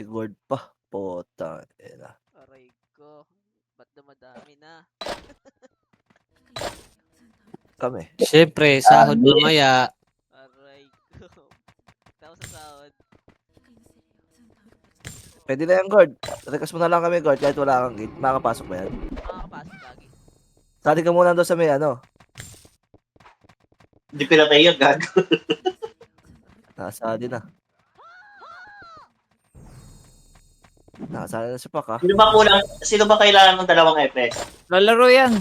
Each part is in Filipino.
gold pa. Puta ina. Aray ko. Ba't dumadami na? Kami. Siyempre, sahod mamaya. Aray ko. Tapos sa sahod. Pwede na yan, guard. Request mo na lang kami, guard. Kahit wala kang gate. Makakapasok ba yan? Makakapasok lagi. Sali ka muna doon sa may ano. Hindi pinatay yun, gago. Nakasali na. Nakasali na si Pak, ha? Sino ba kailangan ng dalawang FPS? Lalaro yan.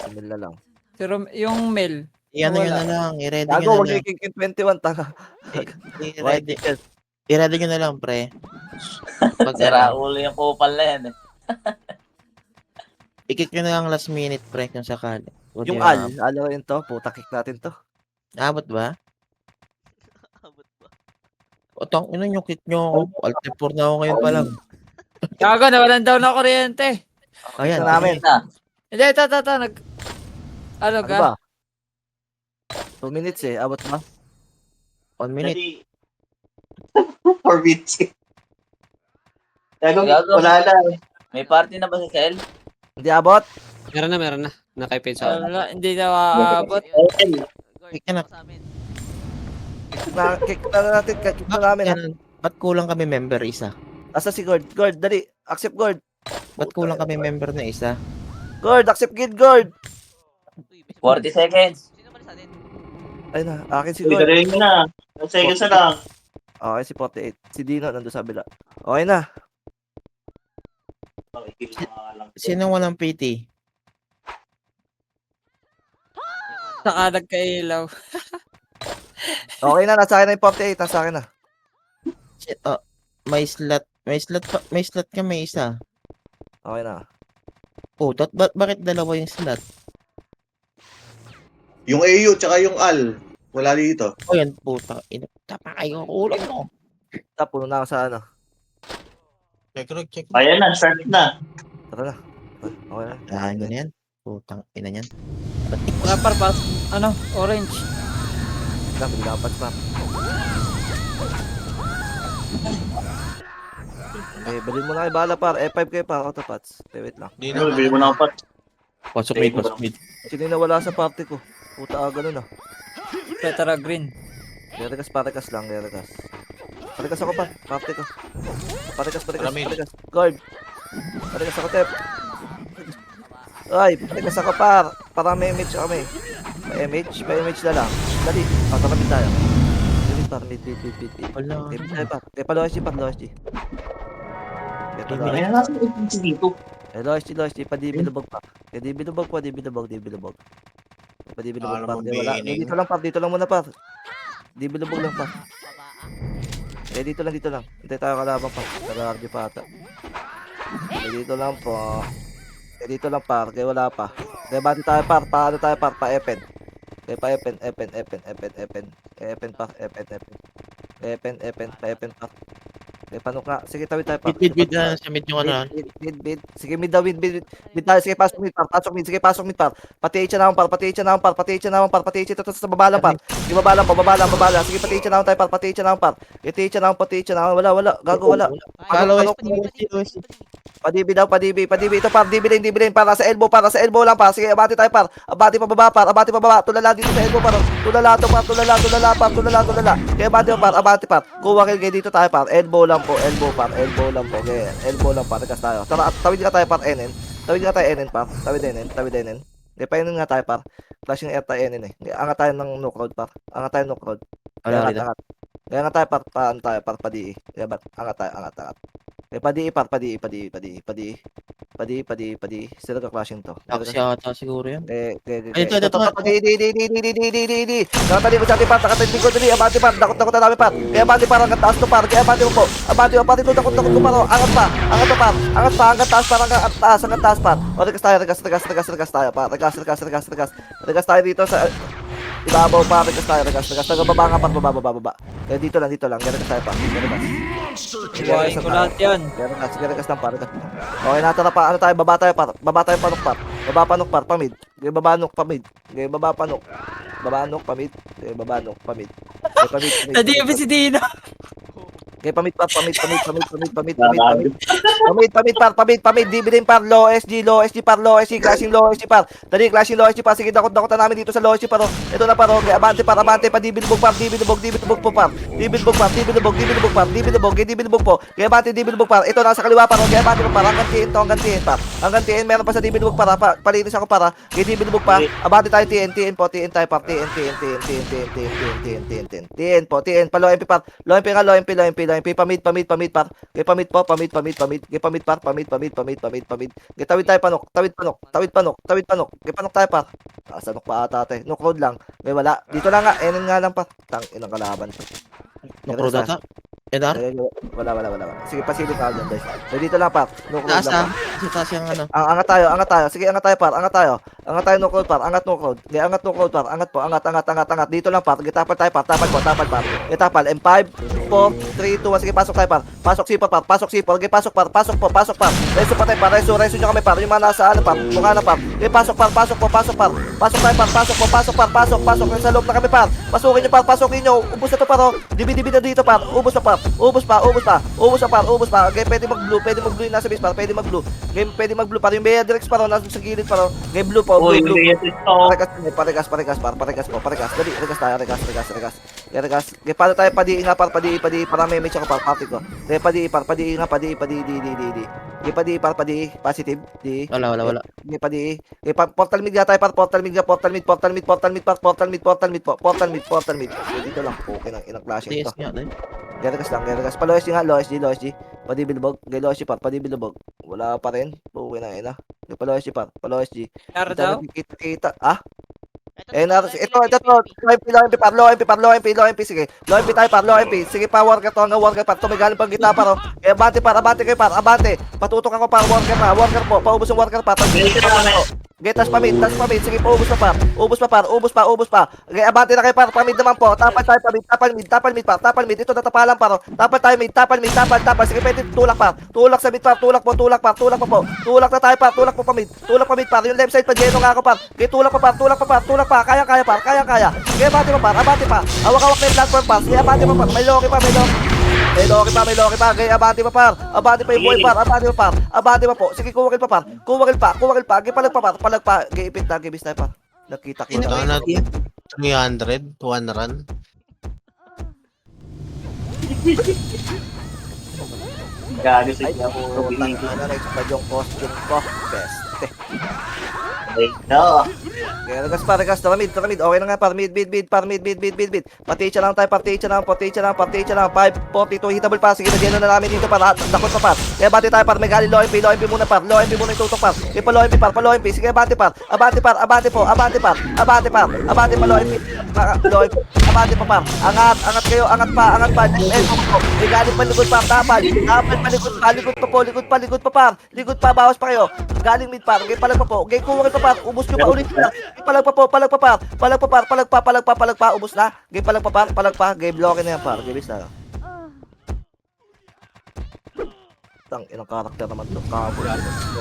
Simil na lang. Pero yung mail. Ano yun wala. na lang, i-ready Gago, nyo na huwag lang. kay 21, tanga. I-ready, i-ready nyo na lang, pre. Pag Sira ulo yung kupal na yan eh. i-kick nyo na lang last minute, pre, kung sakali. Buti Yung na- Al rin to. Puta, kick natin to. Abot ba? Abot ba? O, tang ina yung kick nyo. Alt-F4 na ako ngayon pa lang. Gago, nawalan daw na kuryente. Ayan, Kick na namin. Hindi, ito. Ano Ano ka? ba? 2 minutes eh. Abot ba? 1 minute. Jadi, 4 minutes. Gago, Gago. wala na eh. May party na ba si Sel? Hindi abot? Meron na. Nakaipid sa Wala, hindi na maabot. Guard, Kick ka na. ako sa amin. Kick na natin. Kick na namin. Yan, ba't kulang kami member isa? Asa si guard? Guard, dali. Accept guard. Ba't kulang kami member na isa? Guard, accept guild guard. Uy, may 40 seconds. Sino ba sa atin? Ay na, akin si Uy, guard. galing mo na. 1 seconds na lang. Okay, si 48. Si Dino nandun sa bila. Okay na. Kill na lang. Sino walang PT? Yung ano, Saka nagkailaw. Okay na, nasa akin na yung 48. Nasa akin na. Oh, may slot ka, may isa. Okay na. Oh, bakit dalawa yung slot? Yung AU tsaka yung AL. Wala dito. Oh, yan, puta. Tapa kayo, ulo mo. Puno na ako sa ano. Check. Ayan na, start na. Tara na. Okay na. Ah, ano yan? Putang ina niyan. Wala parpas. Ano? Orange. Hindi na dapat pa. Eh, balin mo na kayo bala par. F5 kayo par. Autopats. Okay, wait lang. Ano, bili mo na ako pa. Pasok mid. Sino yung nawala sa party ko? Puta ganun ah. Tetra green. Parekas lang. Parekas ako pa. Party ko. Parekas. Guard. Parekas ako, Tep. Ay, parekas ako par. Para may image kami. May image na lang. Dali. Tatamid tayo. Dali par. Mid. Wala. Mid tayo par. Kaya pa Lois G. Ayan na, nasa agency dito. Lois G. Pa di bilubog pa. Kaya di bilubog. Pa di bilubog par. Wala. Dito lang muna par. Di bilubog lang pa. baba. Eh, dito lang. Hintay tayo kalaban pa. Nag-RD pa ata. Eh, dito lang po. Eh, dito lang par. Kaya wala pa. Kaya bati tayo par. Paano tayo par? Pa-Epen. Kaya pa-Epen. Epen pa. Pa-Epen pa. Kaya panok nga. Sige, tawid tayo par. Bid na sa mid yung ano. Mid. Sige, mid daw. Mid tayo. Sige, pasok mid par. Sige, pasok mid par. Pati na naman par. Ito sa babalang par. Sige, babala. Sige, pati na naman tayo par. Pati na naman. Wala. Gago, wala. Follow Padibi daw. Ito par. Dibilin. Para sa elbow lang par. Sige, abati tayo par. Abati pa baba. Tulala dito sa elbow par. Tulala. Kaya abati par. Kuha kayo dito tayo par. Elbow lang po. Okay, elbow lang par. Rekas tayo. Tara, tawid ka tayo par. NN. Par. Tawid NN. Kaya painin nga tayo par. Flashing air tayo NN eh. Angat tayo ng no crowd par. Wala rin. Kaya nga tayo par. Paano tayo par? Padi. Kaya ba't? Angat. Eh, padi. Sila ka-clashing to. Taxi ata siguro yan. Ito. Ito. Di. Nakatali mo sa ating par. Nakatali ko dali. Abante par. Dakot na namin par. Kaya abante par. Hanggang taas to par. Kaya abante mo po. Abante to. Dakot to par. Angat pa. Hanggang taas par. O, regas tayo par. Regas tayo dito sa ibabaw pa. Regas tayo. Bababa. Kaya dito lang. Regas tayo par. Buhayin ko lahat yan. Sige, regas lang par. Okay, natara pa. Ano tayo? Baba tayo par. Baba panok par. Baba panok par. Pamid. Kaya baba pamid. Kaya baba panok. Baba nok pamid. Kaya baba nok pamid. Nadibi si Dino. Okay, pamit par. Pamit. Dibilin par, low SG par, clashing low SG par. Dali, clashing low SG par. Sige, dakot na namin dito sa low SG par. Ito na par, okay, abante pa, dibilbog po par. Dibilbog po. Okay, abante, dibilbog par. Ito, nasa kaliwa par, okay, abante pa par. Hanggang TN par. Hanggang TN, meron pa sa dibilbog para, palinis ako para. Okay, dibilbog pa. Abante tayo, TN po, TN tayo par, TN po, TN pa, low MP par. Low MP, pamit par. Okay, pamit par. Okay, tawid tayo panok. Okay, panok tayo par. Sanok pa ata ate. Nok road lang. May wala. Dito lang nga. Enin nga lang pa. Tang inang kalaban. Nakro data. Edar? Wala. Sige, pasilip ka dyan, guys. So, dito lang par. Nok road Taas lang. Sa taas yung ano. Angat tayo. Sige, angat tayo par. Angat tayo nok road par. Angat nok road. Okay, angat nok road par. Angat po. Angat. Dito lang par. Tapal tayo par. Tapal par. Tapal. M5, 4, 3, 2, 1. Sige, pasok tayo par. Pasok sipot par. Okay, pasok par. Pasok par. Reso pa tayo par. Reso nyo kami par. Yung mga nasa ano par. Mukha na par. Okay, pasok par. Pasok tayo par. Pasok. Sa loob na kami par. Pasukin nyo. Ubus na to par. Dibi na dito par. Ubus pa. Okay, pwede mag-blue yung nasa base par. Pwede mag-blue par. Yung Beatrix par. Nasa sa gilid par. Okay, blue pa. Uy, Blue. Beatrix to. Paregas par. Dali, regas tayo. Regas. Okay, paano tayo padi par. Para may match ako par. Party ko. Okay, padi nga. Okay, padi. Positive. Di. Wala. Okay, padi. Okay, portal mid tayo par. Portal mid. Okay, dito lang. Okay lang. Inang clashing DS to. nga, dahil. Geregas. Pa low SG. Padi bilbog. Okay, low SG par. Padi bilbog. Wala pa rin. Okay na, ina. Okay, pa low SG par. Pa low SG. Yar daw? Kita. Ah? Ito. Low MP. Sige. Low MP tayo par. Low MP. Sige pa, worker to. Hanggang worker par. Tumigaling pang gitna par. Eh, abante kayo par. Abante. Patutok ako par. Worker po. Paubos yung worker par. Okay, tas pamit. Sige, paubos pa par. Ubos pa. Okay, abante na kayo par. Pamit naman po. Tapal tayo pamit. Tapal mid. Ito, natapalan par. Tapal tayo mid. Tapal. Sige, pwede tulak par. Tulak sa mid par. Tulak pa po. Tulak na tayo par. Tulak po pamit. Tulak pamit par. Yung left side pa, Geno nga ako par. Okay, tulak pa. Kaya par. Okay, abante pa. Hawak na yung platform par. Sige, abante pa par. May loki pa. Okay, abante pa par. Abante pa yung boy par. Abante pa po. Sige, kuwakil pa par. Okay, palag pa. Okay, ipit na. Gibis tayo par. Nakita. Ito natin. 300, 1 run. Gago sa Ay, iyo. na-explode yung costume ko. Best. No. Okay, regas. Taramid. Okay na nga par. Mid. Paticha lang tayo. 542. Hitable pa. Sige, nagyan na namin dito par. Dakot pa par. Kaya bati tayo par. May gali low MP muna par. Low MP muna itutok par. Kaya pa low MP. Sige, abante par. Abante pa low MP. Abante pa par. Angat kayo. Angat pa. May gali pa likod par. Tapal pa. Likod pa. Bawas pa kayo. Galing mid par. Okay, palag pa po. Okay, kuwakil pa par. Ubus nyo pa ulit par. Palag pa. Ubus na. Okay, palag pa. Okay, block na yan par. Okay, bis na. Tang, ilang karakter naman to.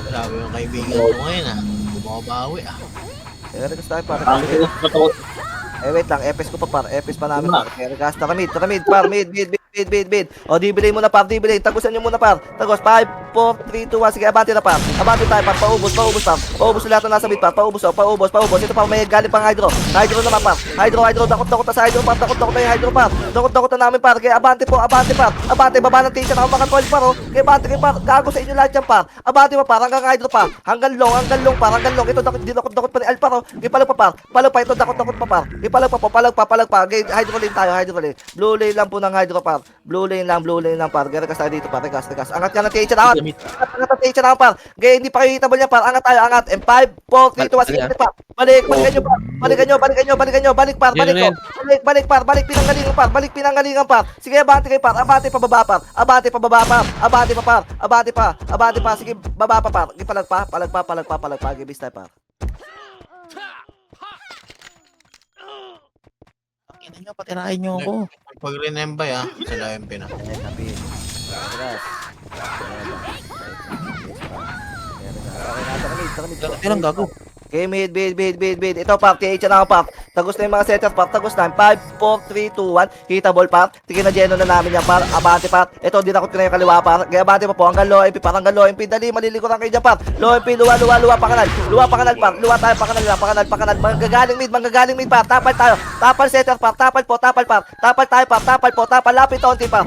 Grabe yung kaibigan ko ngayon Bumabawi Regas tayo par. Ang tutok. Wait lang. FS ko pa par. FS pa namin par. Regas. Taramid par. Mid. O, dibilay muna par. Tagusan nyo muna par. Tagos. 5, 4, 3, 2, 1. Sige, abante na par. Abante tayo par. Paubos par. Paubos na lahat na nasa mid par. Paubos. Ito par. May galing pang hydro. Hydro naman par. Hydro. Dakot na sa hydro par. Dakot na yung hydro par. Dakot na namin par. Kaya abante po. Abante. Baba ng teacher. Ako makapol par. Kaya abante kayo par. Gago sa inyo lahat yan par. Abante pa par. Hanggang hydro pa. Hanggang long par. Ito dakot pa ni Al par. Kaya palag pa par. Ito dakot pa par. Kaya palag pa. Kaya hydro lane tayo. Blue lane lang po ng hydro par. Blue lane lang par. Gaya regas tayo dito par. Regas. Angat ka ng teacher. Angat ng teacher ako par. Gaya hindi pa kayo hitable niya par. Angat tayo. M5, 4, 3, 2, 1. Sige par. Balikan nyo. Balik par. Balik par. Pinanggalingan par. Sige, abante kayo par. Abante pa baba par. Abante pa. Sige, baba pa par. Palag pa. Gibis tayo par. Pakinggan nyo, patirahin nyo ako. Pag-remember sa LMP na. Regas. Kailang gago. Okay, mid. Ito, par. TH na ako, par. Tagos na yung mga setters, par. Tagos na. 5, 4, 3, 2, 1. Hittable, par. Tigil na Geno na namin yan, par. Abante, par. Ito, dinakot ko na yung kaliwa, par. Kaya abante pa po. Hanggang low MP, par. Hanggang low MP. Dali, malilikuran kayo dyan, par. Low MP, luwa, pa kanal. Luwa pa kanal, par. Luwa tayo, pa kanal. Manggagaling mid, par. Tapal tayo. Tapal setter, par. Tapal, par. Tapal tayo, par. Tapal. Lapit onti, par.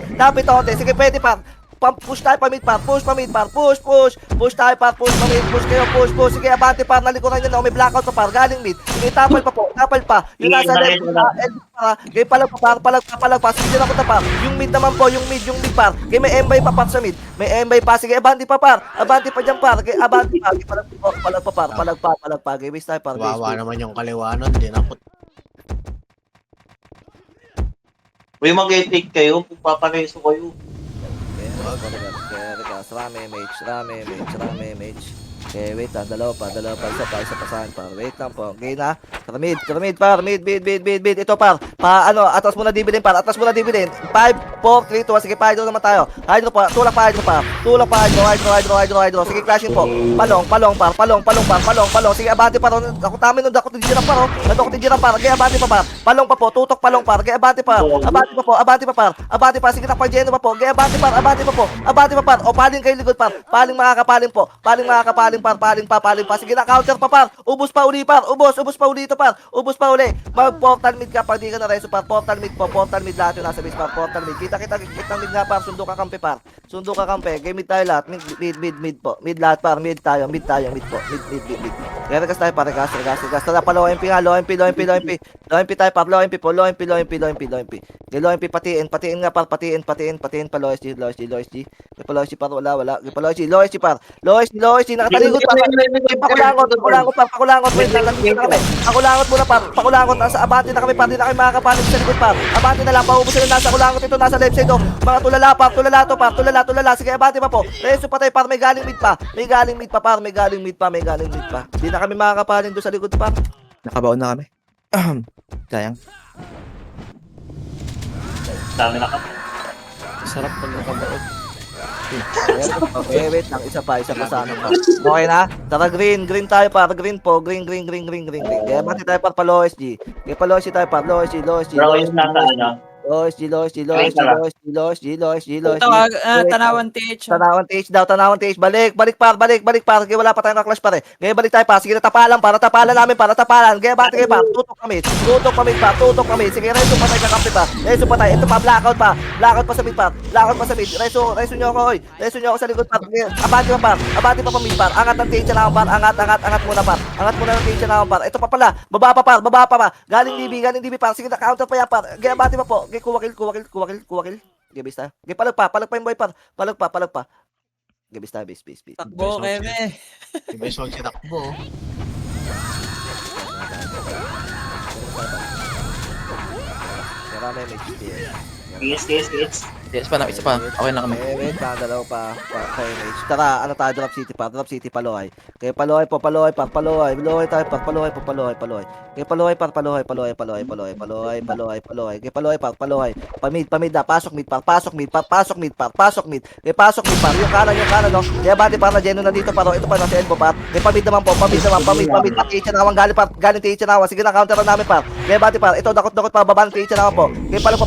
Sige, pwede, par. Push tayo pa mid, par. Push tayo, par. Push kayo. Sige, abante, par. Nalikuran nyo na. May blackout pa, par. Galing mid. Sige, tapal pa. Yung nasa left, okay, palag pa. Sige, dyan ako na, par. Yung mid naman po, yung mid, par. Okay, may embay pa, par, sa mid. May embay pa. Sige, abante pa, par. Abante pa dyan, par. Okay, abante pa. Okay, palag pa, par. Palag pa. Okay, base tayo, par. Wawa naman yung kaliwa nun. Dinakot. Uy, mag-take kayo kung papareso kayo. Rame mage. Okay, wait lang, dalawa pa, isa pa saan, par. Wait lang po. Okay na. Mid, par. Mid. Ito, par. Atras muna dividend, par. 5, 4, 3, 2, sige, pa hydro naman tayo. Hydro pa, tulak pa hydro. Sige, clashing po. Palong, par. Sige, abante pa. Ako tamin nun, dakot din par. Okay, abante pa, par. Palong pa po, tutok palong, par. Okay, abante pa. Abante pa. Sige, nakapag-geno pa po. Okay, abante pa, par. O, paling kayo ligod, par. Paling makakapaling po. Paling pa. Sige na, counter pa, par. Ubus pa uli, par. Ubus pa uli ito, par. Mag-portal mid ka pag di ka na reso, par. Portal mid lahat yung nasa base, par. Portal mid. Kita mid nga, par. Sundo ka kampi, par. Game mid tayo lahat. Mid po. Mid lahat, par. Mid tayo. Mid po. Mid. Kaya regas tayo, par. Regas. Tala pa, low MP nga. Low MP tayo, par. Low MP po. Low MP. Okay, low MP, patiin nga, par. Patiin pa. Low SG. Kaya pa, low SG, par. Wala. Kaya pa, low SG, par. Low SG, nakatalikod, par. Pakulangot. Wait lang, nandito na kami. Pakulangot. Nasa abante na kami, par. Di na kami makakapalit sa likod, par. Abante na lang, paubusin na nasa kulangot ito, nasa left side, oh. Mga tulala, par. Tulala. Sige, abante pa po. Reso pa tayo, par. May galing mid pa. Di na kami makakapalit doon sa likod, par. Nakabaon na kami. Sayang. Dami na kami. Sarap pag nakabaon. Okay, wait lang. Isa pa sana pa. Okay na? Tara, green tayo, par. Green po. Green. Kaya mati tayo, par. Pa-low SG. Kaya pa-low SG tayo, par. Low SG. Bro, yung nasa ano. Low SG. Ito, tanawan TH. Tanawan TH. Balik, par. Kaya wala pa tayong clash, pare. Kaya balik tayo, par. Sige, tapalan namin, par. Kaya bati kayo, par. Tutok kami. Sige, reso pa tayo kakampi, par. Reso pa tayo. Ito pa, blackout pa sa mid, par. Reso nyo ako, oy. Reso nyo ako sa likod, par. Abante pa pa mid, par. Angat ng TH na ako, par. Angat muna, par. Angat muna ng TH na ako, par. Ito pa pala. Baba pa. Galing DB, par. Sige, counter pa yan, par. Kaya abante pa po. Okay, kuwakil. Okay, base tayo. Okay, palag pa yung boy, par. Palag pa. Okay, base tayo, base. Takbo, Keme. Iba yung swag si takbo. Marami may XP. Kiss. Yes pa na, isa pa. Okay na kami. Wait lang, dalawa pa. Okay, mage. Tara, ano tayo, Drop City, Paloy. Okay, Paloy tayo, Paloy. Okay, Paloy, Okay, Paloy. Pamid na, pasok mid. Okay, pasok mid, par. Yung kanan, no? Kaya bati, par, na Geno na dito, par. Ito pa, nasa elbow, par. Okay, pamid naman. Tiichan galing Tiichan nawan. Sige na, counter na namin, par. Kaya bati, par. Ito, dakot pa, babang Tiichan nawan po. Okay, palag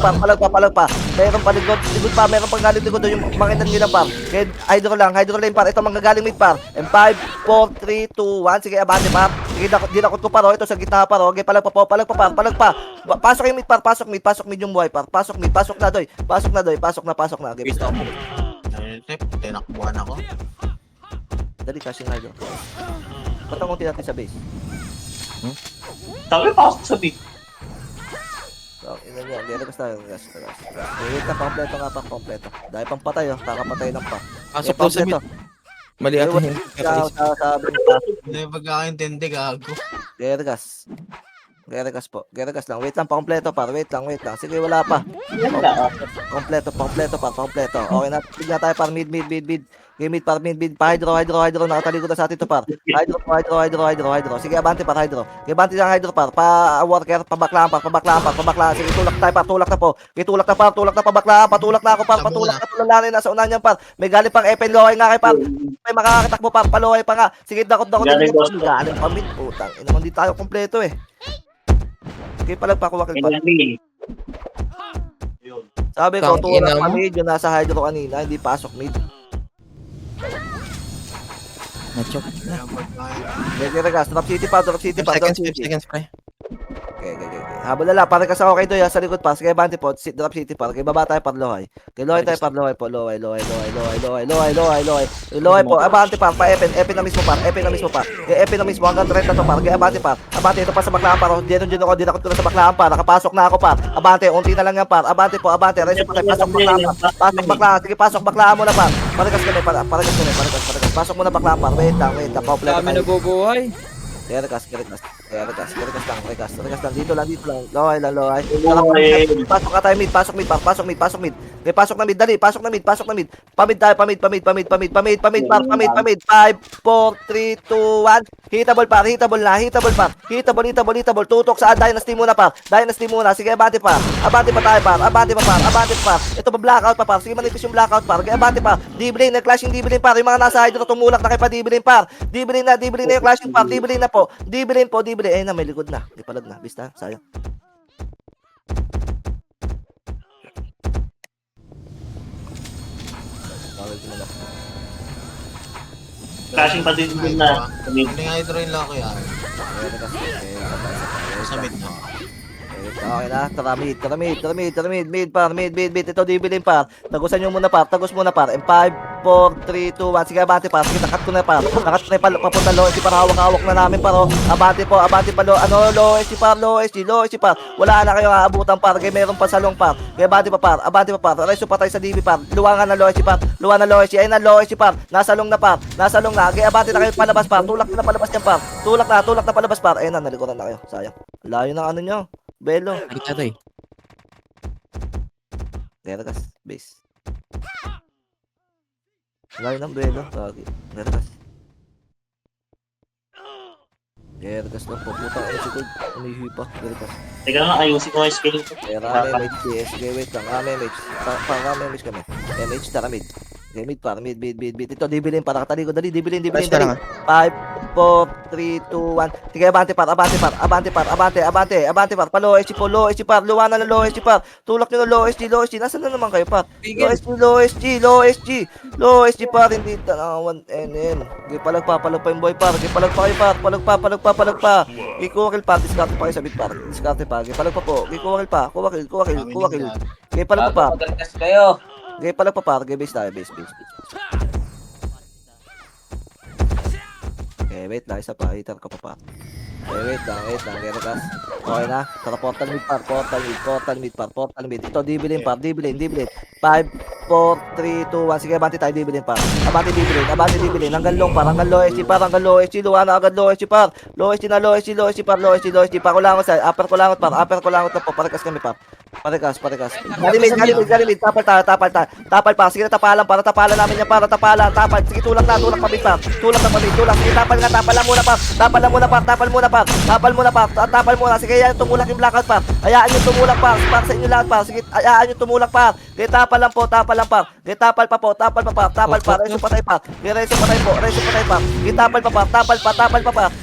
pa. Meron pa likod pa, meron pang galing likod doon yung mga nila, par. Okay, hydro lane, par. Ito, manggagaling mid, par. And 5, 4, 3, 2, 1. Sige, abante, par. Sige, dinakot ko, par. Ito, sa gitna, par. Okay, palag pa. Pasok yung mid, par. Pasok mid yung buhay, par. Pasok na, doy. Pasok na. Okay, basta. Tinakbuhan ako. Dali, casting hydro. Patangutin natin sa base. Sabi, pasok sa big. So, ina niya, hindi regas tayo, regas. Wait na, kompleto. Dahil pang patay, kakapatay lang pa. Pasok daw sa mid. Mali ate. Sabi pa. Hindi pagkakaintindi, gago. Regas po. Regas lang. Wait lang, pa-kompleto, par. Wait lang. Sige, wala pa. Kompleto. Okay na, tignan tayo, par. Mid. Game mid par, mid, pa-hydro, nakatalikod na sa atin to par. Hydro. Sige, abante par, hydro. Sige, abante ng hydro par, pa-worker, pabaklaan. Sige, tulak tayo par, tulak na po. Okay, tulak na pabaklaan, patulak na ako par, patulak na tulalanin, nasa unahan yan par. May galing pang Epen, Lohay nga kay par. May makakatakbo par, paluhay pa nga. Sige, dakot. Galing, boss. Galing pa mid, putang. Naman di tayo kompleto eh. Okay, palagpakuwakil pa. Enemy. Yun. Sabi ko, Tang tulak ina pa mo. mid, yung nasa hydro kanina, hindi pasok mid. Na-chop. Sige, regas, drop city pa. 5 seconds, pre. Okay. Habol na lang, para kasi okay doon, sa likod pa. Sige, bante po, drop city pa. Okay, baba tayo par Lohay. Okay, Lohay tayo par Lohay po. Lohay po, abante par, pa Epen na mismo par. Okay, Epen na mismo, hanggang 30 to par. Okay, abante par. Abante, ito pa sa baklaan par. Diyan ako, dinakot ko na sa baklaan par. Nakapasok na ako par. Abante, unti na lang yan par. Abante po, reso pa tayo, pasok baklaan par. Pasok baklaan, sige, pasok baklaan mo na par. Paragas kami. Pasok mo na baklaan par. Wait lang, pa-play Dami nabubuhay. Rekas lang, dito lang, Lohay. Pasok ka tayo mid, pasok mid. Okay, pasok na mid, dali, pasok na mid. Pamid tayo, pamid. 5, 4, 3, 2, 1. Hitable par. Tutok sa Dynasty muna par. Sige, abante pa tayo par. Ito pa blackout pa par. Sige, manipis yung blackout par. Okay, abante pa. D-Brain, clashing D-Brain par. Yung mga nasa hydro tumulak na kay pa D-Brain par. D-Brain na yung clashing par. D-Brain na po. D-Brain. Ayun na, may likod na. Di palag na. Bista, sayang. Flashing pa din na. Hindi nga i-drain lang ako yan. Sa mid na. Okay na, tara mid. Ito, dibilin par. Tagusan nyo muna par. And 5, 4, 3, 2, 1. Sige, abante par. Sige, nakat ko na par. Papunta low SG par. Hawak-hawak na namin par. Abante pa low. Low SG par. Wala na kayo aabutan par. Kaya meron pa salong par. Kaya abante pa par. Reso pa tayo sa DB par. Luwangan na low SG par. Ayun na, low SG par. Nasalong na. Kaya abante na kayo palabas par. Tulak na palabas yan par. Tulak na palabas par. Ayun na, nalikuran na kayo. Sayang. Layo ng ano nyo. Belo. Nakita to eh. Regas, base. Layo ng Belo. Regas. Regas lang po. Putang ay sigod. Umihi pa. Regas. Teka nga, ayusin ko yung skill ko. Kaya mage CS. Okay, wait lang. Mage. Mage kami. Mage, tara mid. Okay, mid. Ito, dibilin para katalikod. Dali, dibilin. Flash ka lang, 5, 4, 3, 2, 1. Sige, abante par. Low SG par. Luwanan na low SG par. Tulak nyo na low SG. Nasaan na naman kayo par? Low SG par. Hindi tanawan. NN. Okay, palagpa yung boy par. Okay, palagpa kayo par. Palagpa. Kikuwakil par. Discarte pa kayo sa bit par. Okay, palagpa po. Kikuwakil pa. Kuwakil. Okay, palagpa pa. Magalas kayo. Okay, palagpa par. Okay, base tayo. Base. Okay, wait lang. Isa pa. Hitar ka pa. Okay, wait lang. Regas. Okay na. Tara, portal mid par. Ito, dibilin par. 5, 4, 3, 2, 1. Sige, abante tayo. Dibilin par. Abante dibilin. Hanggang low SG par. Luwa na agad low SG par. Low SG par. Pakulangot sa. Upper kulangot na po. Parekas kami par. Parekas. Galimid. Tapal pa. Sige, tapalan namin yan para tapal. Sige, tulak pa mid par. Tulak. Sige, tapal lang muna par. Tapal muna. Sige, yan tumulak yung blackout par. Hayaan nyo tumulak par. Para sa inyo lahat par. Sige, hayaan nyo tumulak par. Sige, tapal lang par. Sige, tapal pa. Reso pa tayo par. Sige,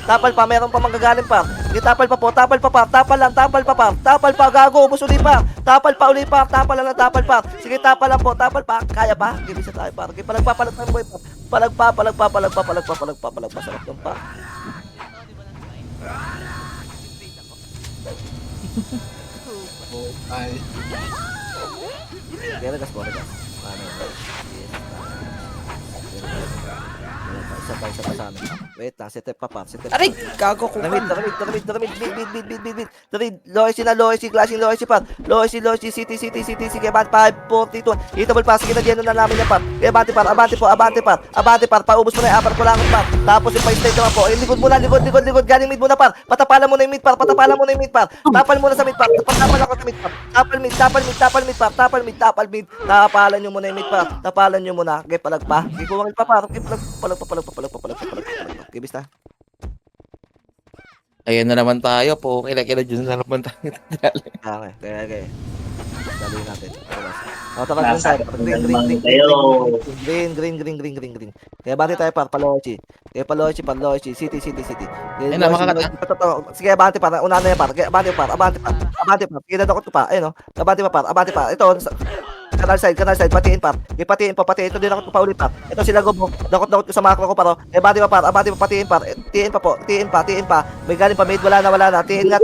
tapal pa. Meron pa manggagaling par. Sige, tapal pa. Tapal pa. Gago, ubos uli pa. Tapal pa. Sige, tapal pa. Kaya pa? Sige, bisa tayo par. Sige, palagpa yung boy par. Palagpa. Sarap lang pa. Regas. isa pa sa amin. Wait lang, set pa par, set pa. Aray! Gago ko. David, bid. David, Loisy na, Loisy, clashing Loisy pa. Loisy, City, sige, Abante, 5, 4, 3, 2, hitable pass, sige na dyan na namin yan pa. Abante par, paubos mo na yung upper ko lang par. Tapos yung pa-stage naman po, likod muna, likod, galing mid muna par. Patapalan mo na yung mid par. Tapal muna sa mid par, tapal ako sa mid par. Tapal mid, tapalan nyo muna yung mid par. Tapalan nyo muna, okay, palag pa. Gikuwangin pa par, palag. Okay, bista. Ayan na naman tayo po. Kila dyan na naman tayo. Okay. Dali natin. Tara, Nasa green kayo. Green. Kaya bati tayo par, Palochi. Kaya Palochi, City. Ayun na, makakata. Sige, abante par. Una na yan par. Kaya abante par. Sige, dadakot ko pa. Ayun, no. Abante pa. Ito, kanal side, patiin par. Patiin ito din ako pa ulit par. Ito sila Gobo, dakot ko sa macro ko paro. Abante pa, patiin par. Tiin pa. May galing pa mid, wala na. Tiin pa.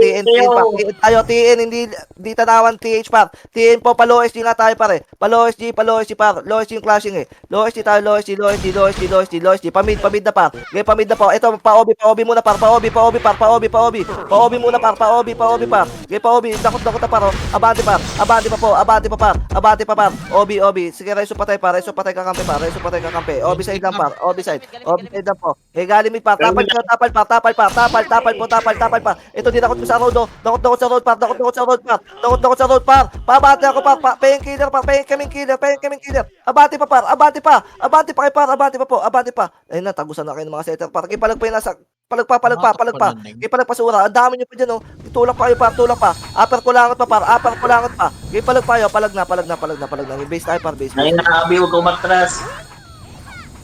Tiin, hindi tanawan TH par. Tiin po, pa low SG nga tayo pare. Pa low SG par. Low SG yung clashing eh. Low SG tayo, low SG. Pamid na par. Okay, pamid na po. Ito, pa-OB muna par. Pa-OB muna par. Okay, pa-OB. Dakot na paro. Abante pa par. OB. Sige, reso patay kakampi. OB side lang par. OB side lang po. Eh, galing mid par. Tapal pa. Ito din dakot ko sa road. Dakot sa road par. Pabate ako par. Painkiller par. Painkilling killer. Abante pa par. Abante pa kay par. Abante pa. Ayun na, tagusan na kayo ng mga setter par. Kipalag pa yung nasa. Palag pa. Kipalag pa sura. Ang dami nyo pa dyan, oh. Tulak pa kayo par. Upper kulangot pa. Kipalag pa kayo. Palag na. Base tayo par. Base. Ay, nakabi, huwag umatras.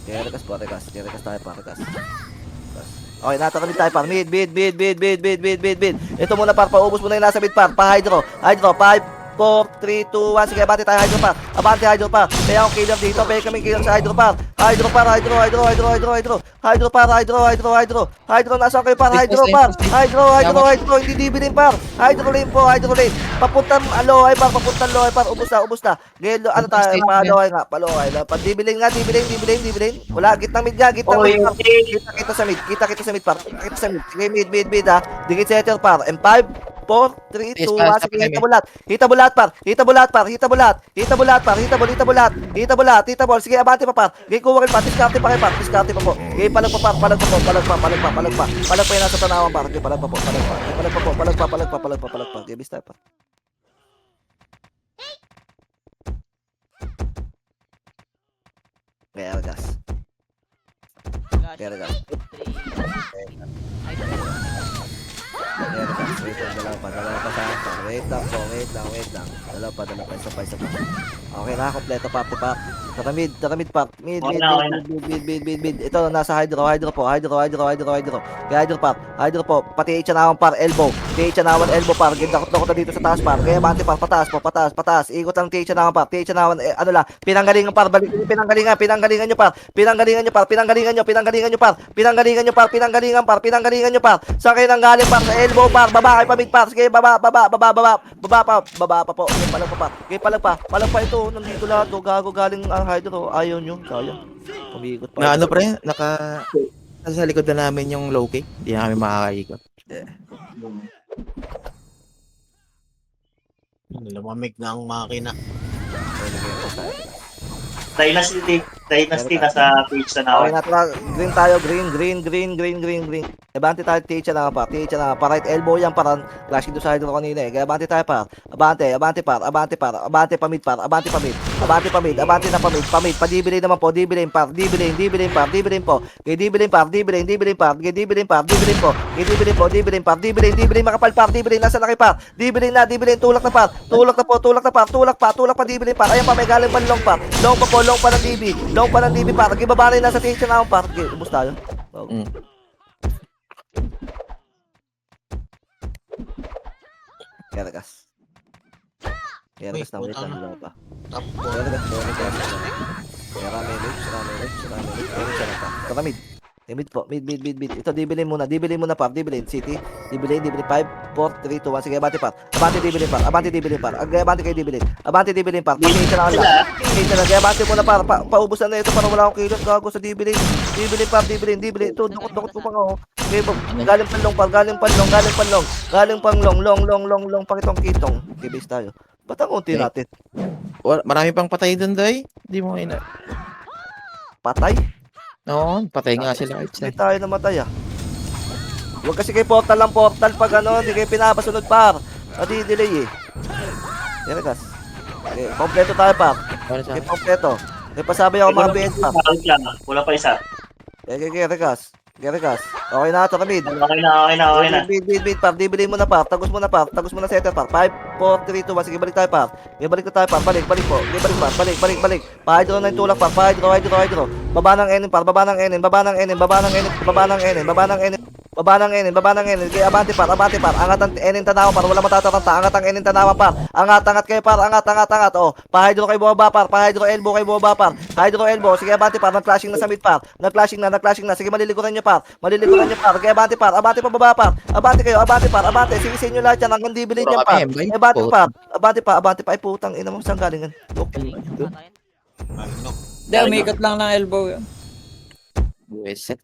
Kaya rekas tayo par. Okay, natakamid tayo par. Mid. Ito muna par. Paubos muna yung nasa mid par. Pa-hydro. 5, 4, 3, 2, 1. Sige, abante tayo hydro par. Kaya akong killer dito. Kaya kami killer sa hydro par. Hydro. Nasaan kayo par? Hydro. Hindi dibilin par. Hydro lane. Papuntang aloy par. Ubus na. Gelo, ano tayo? Paloy nga. Dibilin. Wala, gitnang mid nga. Oy, Kita sa mid par. Sige, mid ha. Dikit setter par. M5. 4, 3, 2, 1, sige, hita bulat par. Sige, abante pa par. Gay kuwagin pa, diskarte pa po. Gay palag pa. Palag pa yung nasa tanawan par. Gay palag pa. Gay bista pa. Gay argas. Wait lang. Dalawa pa. Isa pa. Okay na, kompleto pa. Tara mid pa. Mid. Ito, nasa hydro po. Kaya hydro po. Pati ichanawan par, elbow. Par. Dakot na dito sa taas par. Kaya bante par, pataas. Ikot lang ichanawan par. Ano lang, pinanggalingan par. Balik yung pinanggalingan nyo par. Saan kayo nanggaling par? Sa elbow par. Baba kayo pa mid par. Sige, baba pa po. Okay, palag pa. Ito, nandito lahat. Gago galing hydro. Ayaw nyo. Kaya. Umikot pa. Na ano pre? Nasa likod na namin yung low kick. Hindi na kami makakaikot. Lumamig na ang makina. Dynasty nasa page na Okay, namin. natara. Green tayo. Green. Abante tayo. TH na pa. Pa right elbow yan para. Clashing doon sa hydro kanina eh. Kaya abante tayo par. Abante pa mid par. Abante na pa mid. Padibilin naman po. Dibilin par. Dibilin po. Kaya dibilin makapal par. Nasa laki par. Dibilin. Tulak na pa. Dibilin par. Ayan pa, may galing man long par. Long pa ng DB par. Ibaba na yung nasa TH na par. Ubus tayo. Kaya rekas na ulit lang dalawa pa. Kaya rami. Kaya siya na pa. Karamid. Mid po, mid. Ito, dibilin muna, par, dibilin, city, dibilin, 5, 4, 3, 2, 1, sige, abante par, abante dibilin par, abante kayo dibilin par, pasensya na lang, kaya abante muna par, paubos na ito para wala akong kilot, gago sa dibilin par, dibilin, ito, dukot ko pa nga, oh, okay, galing panlong par, galing panlong, long, pakitong-kitong, okay, base tayo, ba't ang unti natin, Marami pang patay doon, Doy. Hindi mo ina. patay? Oo, patay nga sila. Hindi tayo namatay ah. Huwag kasi kay portal pag ano, hindi kayo pinapasunod par. Nadi-delay eh. Yan gas. Okay, kompleto tayo par. Okay, kompleto. Okay, pasabi ako mga BN par. Wala pa isa. Okay, regas. Okay na ito kami. Okay na. Bid par, dibili mo na par. Tagos mo na setter par. 5, 4, 3, 2, 1. Sige, balik tayo par. Balik po. Balik po. Pa-hydro na yung tulak par. Pa-hydro. Baba ng enin par. Baba ng enin. Kaya abante par. Angat ang enin tanawa par. Wala matataranta. Angat ang enin tanawa par. Angat kayo par. Angat. Oh, pa-hydro kayo bumaba par. Pa-hydro elbow kayo bumaba par. Hydro elbow. Sige, abante par. Nag-flashing na sa mid par. Nag-flashing na. Sige, malilikuran nyo par. Kaya abante par. Abante pa baba par. Abante kayo. Abante. Sige, sa inyo lahat yan. Hanggang dibilin yan par. Abante pa. Ay, putang ina mo. Saan galing yan? Okay. Ano? Hindi, umikot lang ng elbow yun. Buweset.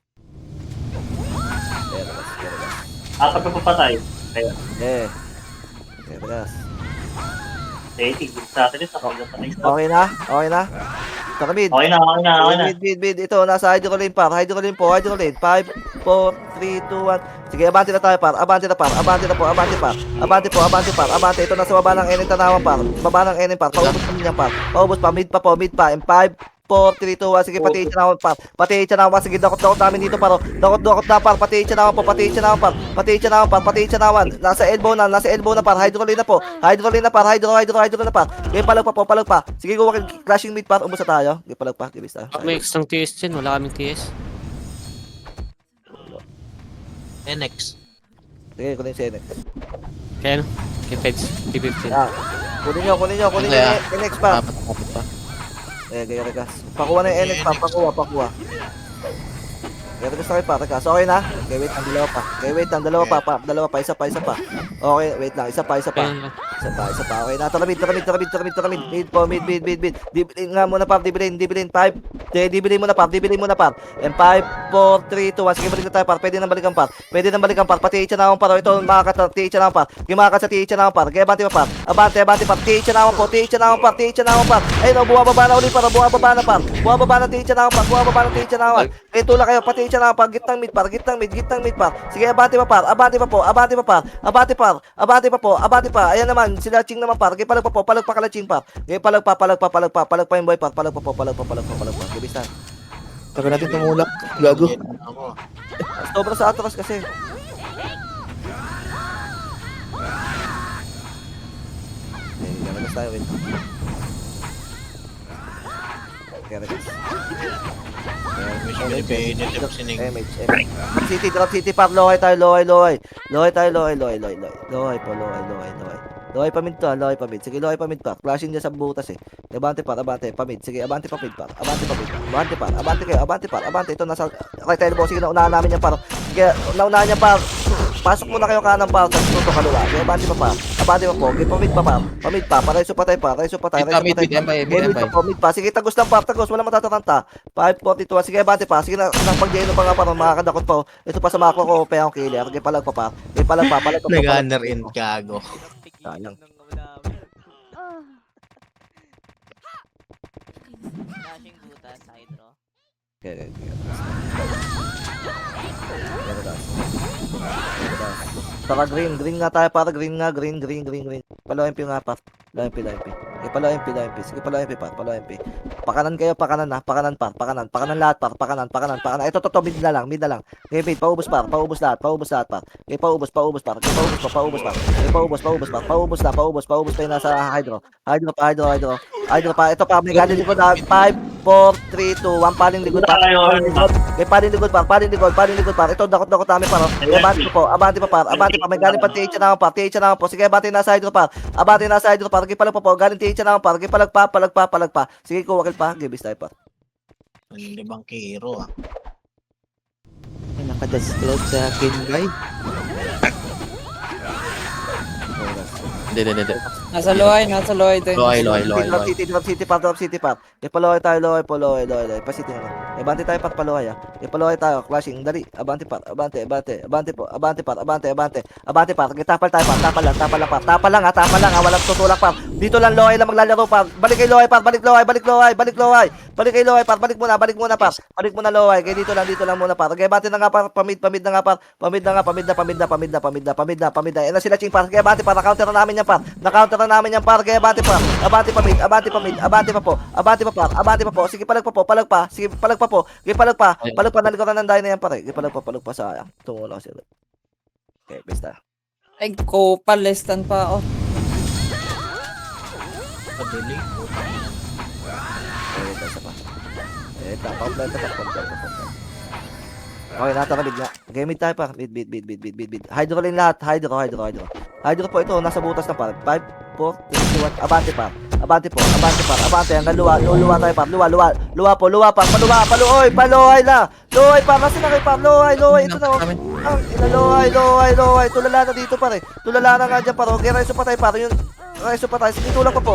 Apat pa papatay. Kaya, Regas. tigil sa atin sa pagkakita na isa. Okay na? Saka mid. Okay na. Mid. Ito, nasa hydro lane par. Hydro lane. 5, 4, 3, 2, 1. Sige, abante na tayo par. Abante par. Ito, nasa baba ng enin tanawan par. Paubos pa niya par. Mid pa. 5, 4, 3, 2, 1. Sige, patihin siya na par. Sige, dakot namin dito par. Dakot na par. Patihin siya na par. Nasa elbow na par. Hydro lane na po. Hydro na par. Okay, palag pa. Sige, kuha clashing mid par. Ubos na tayo. Okay, palag pa. Gibis tayo. May extra TS dyan, wala kaming TS. NX. Sige, kunin si NX. Kaya ano? Kaya Feds, T15. Kunin nyo. yung NX pa. Apat pa. Gaya regas. Pakuha na yung NX pa. Pakuha. Gaya regas na kayo pa. Regas. Okay na? Okay, wait. Ang dalawa pa. Dalawa pa. Isa pa. Okay, wait lang. Isa pa. Okay na. Taramid. Mid po. Dibilin nga muna par. Dibilin. 5. Dibilin muna par. And 5, 4, 3, 2, 1. Sige, balik na tayo par. Pwede nang balikan par. Pati itcha na akong par. Ito, makakat. Itcha na akong par. Gimakat sa itcha na akong par. Kaya abante pa par. Abante par. Itcha na akong par. Ayun, bumababa na ulit par. Bumababa na itcha na akong par. Eh, tula kayo. Pati itcha na akong par. Gitnang mid par. Sige, abante pa par. Abante pa. Ayan naman. Sila ching naman par. Palag pa kala ching par. Palag pa yung boy par. Palag pa. Gibis na. Tagal natin tumulak. Gago. Ako. Sobra sa atras kasi. Ganagas tayo, wait. Ganagas. Drop city par. Lohay tayo. Lohay pa mid to, lohay pa mid. Sige, lohay pa mid par. Flashing dyan sa butas eh. Abante pa mid. Sige, abante pa mid par. Abante par. Ito, nasa right elbow. Sige, naunahan namin yan par. Sige, naunahan yan par. Pasok muna kayo kanan par. Tapos tuto kalula. Sige, abante pa par. Okay, pamid pa par. Pareso pa tayo. Mid pa. Sige, tagos lang par. Wala matataranta. 5:42. Sige, abante pa. Sige, pag-jeno pa nga par. Makakadakot pa. Ito pa sa mako ko. Paya akong killer. Okay, palag pa par. Nag-honor in gago. Sayang. Flashing butas, hydro. Okay. Para green nga tayo, green. Palo MP nga pa. MP. Sige, palo MP pa. Pakanan kayo, pakanan par. Pakanan lahat par. Pakanan. Ito, mid na lang. Okay, mid, paubos lahat par. Okay, paubos par. Paubos pa yung nasa hydro. Hydro pa. Ito pa, may galing likod na. 5, 4, 3, 2, 1, paling likod par. Okay, paling likod par. Ito, dakot namin par. Abante pa par. May galing pa TH na ako par. Sige, abante nasa hydro par. Okay, palag pa po. Galing TH na ako par. Okay, palag pa. Sige, kuwakil pa. Gibis tayo par. Ang libang kiro ah. Nakadas club sa akin, guy. Hindi. Nasa Loy din. Loy. Drop City Park. Ipaloy tayo, Loy. Pa-City na lang. Abante tayo, Park, Paloy, ha. Ipaloy tayo, clashing, dali. Abante, Park, abante po. Abante, Park. Tapal tayo, Park. Tapal lang, ha. Walang tutulak, Park. Dito lang, Loy, lang maglalaro, Park. Balik kay Loy, Park. Balik kay Loy, Park. Balik muna, Park. Balik muna, Loy. Kaya dito lang muna, Park. Kaya abante na nga, Park. Pamid na nga, Park. Pamid na. Yan na sila, Ching, Park. Kaya abante, Park. Na-counter na namin yan, Park. Kaya abante, Park. Abante pa, Abante pa po. Sige, palag pa. Sige, palag pa. Nalikuran ng dahil na yan, pare. Sige, palag pa, sayang. Tumulo kasi. Okay, basta. Ay, kopal, lestan pa ako. Padali. Isa pa. Kompleto. Okay, natakamid nga. Game mid tayo pa. Mid. Hydro rin lahat. Hydro po ito. Nasa butas na pa. 5, 4, 3, 2, 1. Abante pa. Hanggang luwa tayo pa. Luwa pa. Paluoy na. Luoy pa. Kasi na kay pa. Luoy. Ito na. Luoy. Tulala na dito pare. Tulala na nga dyan pare. Okay, reso pa tayo pare. Reso pa tayo. Sige, tulak pa.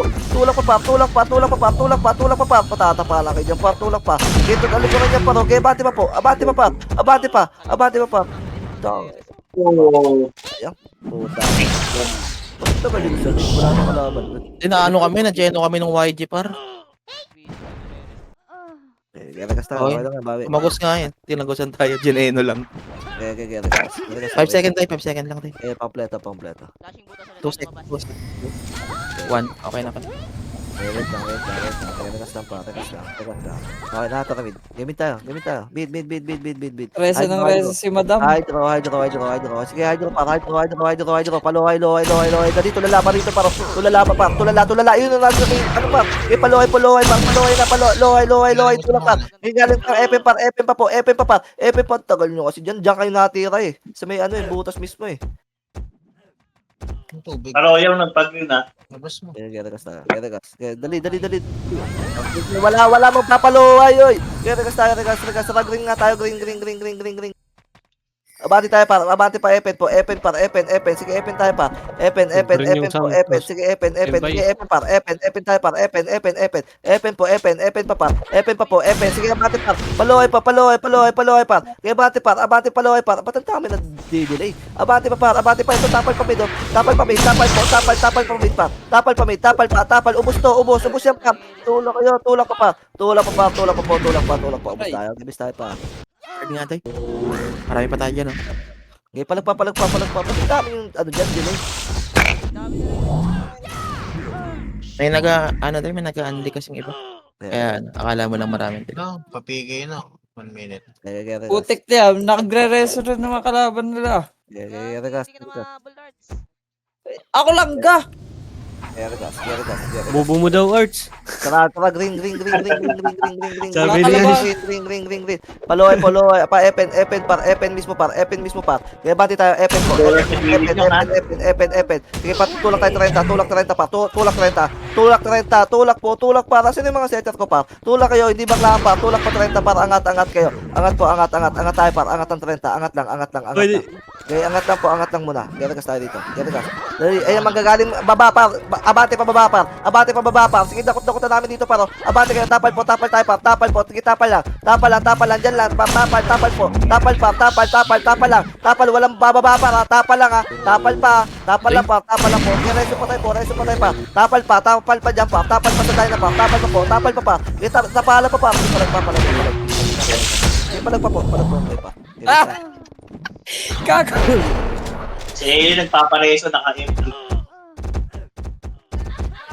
Patatapa lang kayo dyan pa. Tulak pa. Dito, alikuran dyan pare. Okay, abante pa. Dong. Ayan. Puta. Basta ba yun sir? Wala na kalaban. Nagyeno kami ng YG, par. Rekas tayo. Okay. Okay lang, bawi. Kumagos nga yan. Tinagusan tayo, Gineno lang. Rekas. 5 second lang tayo. Kompleto. Flashing butas ulit. 2 seconds. 1. Okay na pa. Wait lang. Rekas lang. Okay, nakakamid. Gamit tayo. Bid. Reso si madam. Hydro. Sige, hydro pa. Paloy. Dali, tulala pa rito, paro. Tulala. Yun na lang. Ano pa? Paloy, Loy. Tulak pa. Galing pa, FM pa. Tagal nyo kasi dyan kayo natira eh. Sa may butas mismo eh. Ang tubig. Pero yung nagpag-yun na. Labas mo. Rekas. Dali. Wala mong papaloy, oy. Rekas. Ring nga tayo, ring. Abante tayo pa, Epen po. Sige, Epen tayo pa. Epen po. Sige, Epen par. Epen tayo par. Epen pa. Sige, abante par. Paloy pa. Sige, abante par. Ba't ang dami na delay? Abante pa. Ito, tapal pa mid. Tapal pa mid. Ubus yan pa. Tulak pa. Ubus tayo. Gibis tayo pa. Ready nga tayo. Marami pa tayo dyan, oh. Okay, palag pa. Ba't ang dami yung dyan, delay? May may nag-unli kasing iba. Kaya, akala mo lang maraming tayo. No, papigay na. 1 minute. Putik niya, nagre-reso rin ng mga kalaban nila. Rekas. Sige na mga bullards. Ako lang ga! Rekas. Bobo mo daw, Arts. Tara, ring. Sabi Ring. Paloy. Pa, Epen mismo par. Kaya bati tayo, Epen po. Epen. Sige pa, tulak tayo 30 pa. Tulak 30. Tulak pa. Sino yung mga setter ko pa? Tulak kayo, hindi baklaan pa. Tulak pa 30 par. Angat kayo. Angat tayo par. Angat ng 30. Angat lang. Okay, angat lang muna. Rekas tayo dito. Dali, ayan manggagaling baba par. Abante pa baba par. Sige, dakot na namin dito paro. Abante kayo, tapal tayo par. Tapal po. Sige, tapal lang. Diyan lang. Tapal po. Tapal lang. Walang bababa par. Tapal lang ha. Tapal lang po. Sige, reso pa tayo pa. Tapal pa dyan pa. Tapal pa sa tayo na pa. Tapal pa pa. Sige, tapala pa pa. Sige, palag pa. Kaka! Si nagpapareso naka-empty.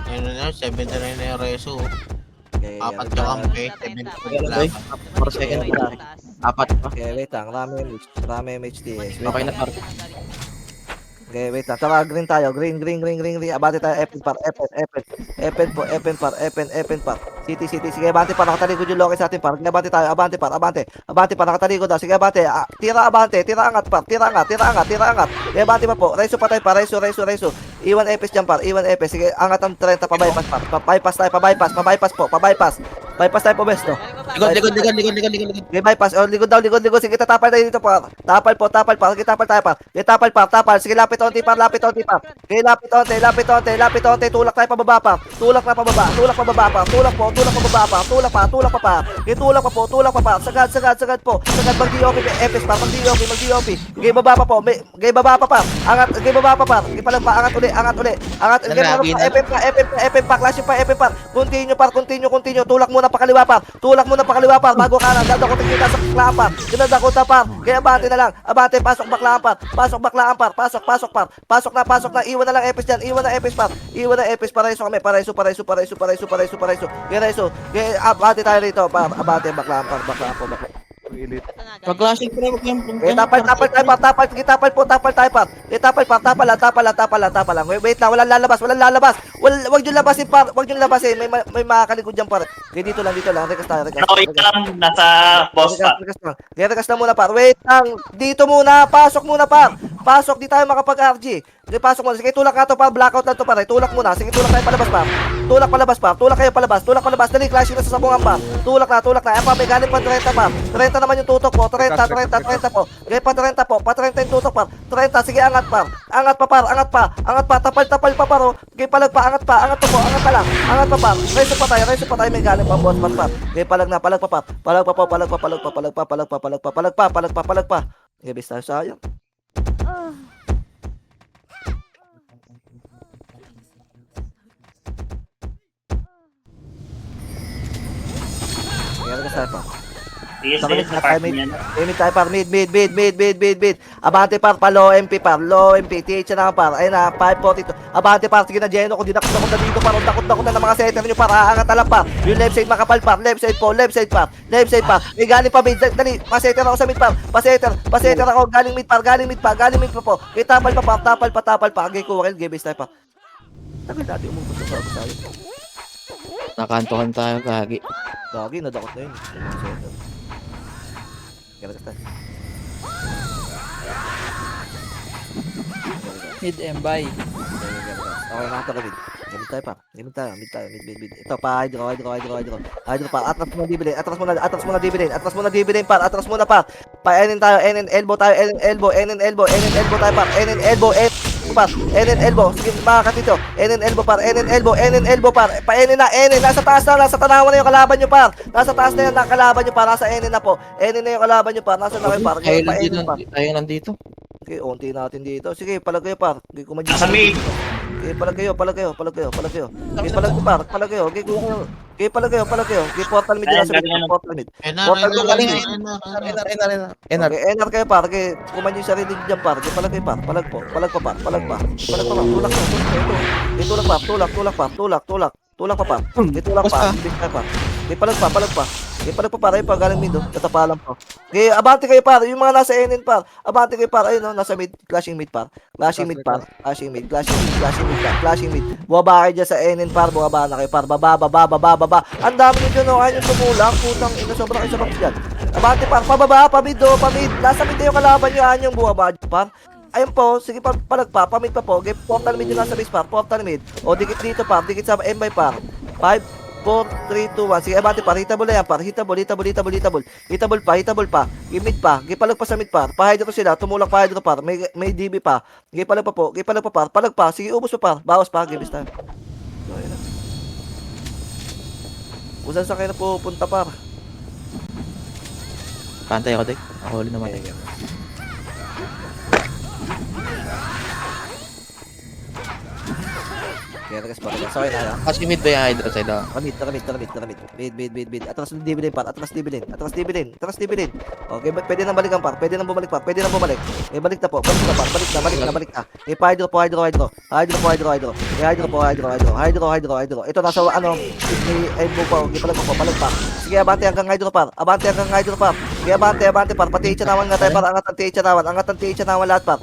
Ayun na, 79 na yung reso. Apat ka Wala kampi. tayong 4 second pa. 4 pa. Okay, wait lang. Rami MHTS. Okay na, par. Okay, wait lang. Tara, green tayo. Green. Abante tayo. Epen par. City. Sige, abante par. Nakatalikod yung Loki sa atin par. Abante tayo. Abante par. Nakatalikod daw. Sige, abante. Tira angat par. Tira angat. Sige, abante pa po. Reso pa tayo par. Reso. Iwan Epes dyan par. Sige, angat ang 30. Pabypass par. Pabypass tayo. Pabypass po. Pabypass tayo po, best, no? Likod. Okay, bypass. Oh, likod daw. Sige, tatapal tayo dito, par. Tapal po. Sige, tapal tayo, par. Okay, tapal. Sige, lapit onti, par. Okay, lapit onti. Tulak tayo pababa, par. Tulak pababa, par. Tulak pa. Okay, tulak pa, par. Sagad po. Sagad, mag-DOP, FS, par. Mag-DOP. Okay, baba pa po. Okay, baba pa, par. Okay, baba pa, par. Okay, palang pa. Angat uli. Okay, Nalagi na. FM pa. Clash pa, FM, par. Continue. Tulak muna pa kaliwa, par. Bago kanan. Dadakot kita sa baklaan, par. Dinadakot na, par. Kaya abante na lang. Pasok baklaan, par. Pasok na. Iwan na lang FS dyan. Iwan na FS. Pareso kami. Pareso. Kaya reso. Kaya abante tayo rito, par. Abante, baklaan, par. Baklaan po. Pag-clashing pre, huwag yung Eh, tapal tayo, par. Tapal tayo, par. Tapal lang. Wait lang, walang lalabas. Wag nyo labasin, par. May makakalikod dyan, par. Okay, dito lang. Rekas tayo. Noy lang, nasa boss pa. Rekas na muna, par. Wait lang. Dito muna. Pasok muna, par. Di tayo makapag-RG. Okay, pasok muna. Sige, tulak ka to, par. Blackout lang to, par. Tulak muna. Sige, tulak tayo palabas, par. Tulak kayo palabas. Dali, clashing na sa sabungan, par. Tulak na. Ayan, pa, may galing pa 30, par. 30 naman yung tutok po. 30 po. Okay, pa 30 po. Pa 30 yung tutok, par. 30. Sige, angat, par. Angat pa. Tapal pa, par. Okay, palag pa. Angat pa po. Angat pa lang. Angat pa, par. Reso pa tayo. May galing pa, boss, par. Okay, palag pa. Palag pa. Okay, bis tayo sayang. Kaya ka pa. Sige, Sakit sa na part tayo, mid. niyan. Mid tayo, par. Mid. Abante, par. Low MP, par. Low MP. TH na, par. Ayun na, 542. Abante, par. Sige na, Geno. Kung dinakot na dito, par. Dakot na ng mga setter nyo, par. Aangat na lang, par. Yung left side makapal, par. Left side, par. May galing pa, mid. Dali, pasetter ako sa mid, par. Pasetter ako. Galing mid pa po. May tapal pa. Okay, kuha. Okay, base tayo, pa. Tagal natin umubos sa sayo. Nakantohan tayo, gagi. Gagi, nadakot na yun. Kaya tayo. Mid by. Okay, nakita ka, mid. Gamit tayo, pa. Mid. Ito, pa, hydro. Pa, atras muna dividend, par. Atras muna, pa. Pa-enin tayo, elbow tayo, elbow tayo, par. NN elbow. Sige, makakatito. NN elbow, par. Pa-enin na. Nasa taas na. Nasa tanawan na yung kalaban nyo, par. Nasa taas na yung kalaban nyo, par. Nasa NN na po. NN na yung kalaban nyo, par. Nasa na kayo, par. Tayo nandito. Okay, unti natin dito. Sige, palag kayo, par. Okay, kumadyo. Nasa mid. Okay, palag kayo. Okay, palag kayo, par. Palag kayo. Okay, portal mid na sa mid. Portal mid. NR. Okay, NR kayo, par. Okay, kumadyo yung sarili dyan, par. Okay, palag kayo, par. Palag pa. Tulak pa, par. Tulak pa, par. Okay, tulak pa. Okay, palag pa. Okay, palag pa, par. Ayun pa, galing mid, oh. Tatapalan pa. Okay, abante kayo, par. Yung mga nasa NN, par. Abante kayo, par. Ayun, oh, nasa mid. Clashing mid. Bumaba kayo dyan sa NN, par. Bumaba na kayo, par. Baba. Ang dami nyo dyan, oh. Ayun yung tumulak. Putang ina, sobrang kayo sa box dyan. Abante, par. Pababa, pamid. Nasa mid na yung kalaban nyo. Ayun yung bumaba dyan, par. Ayun po, sige, palag pa. Pamid pa po. Okay, portal mid yung nasa base, par. Portal mid. O, dikit dito, par. Dikit sa MY, par. 5, 4, 3, 2, 1. Sige, abante, par. Hitable na yan, par. Hitable pa. Mid pa. Gipalag pa sa mid, par. Pahydro ko sila. Tumulak pa hydro, par. May DB pa. Gipalag pa po. Par. Palag pa. Sige, ubos pa, par. Bawas pa. Give time. So, ayun na. Kung saan kayo na pupunta, par. Pantay ako, Dek. Ako ulit naman. Kaya nagas pa. Sorry na lang. Kasi mid ba yung hydro side ako? Mid. Atras dividend, par. Atras dividend. Okay, pwede nang balikan, par. Pwede nang bumalik. Eh, balik na po. Balik na. Eh, hydro. Hydro. Ito, nasa, may elbow pa. Okay, palag pa. Sige, abante hanggang hydro, par. Sige, abante, par. Pati ichanawan nga tayo, par. Angat ang tiichanawan lahat, par.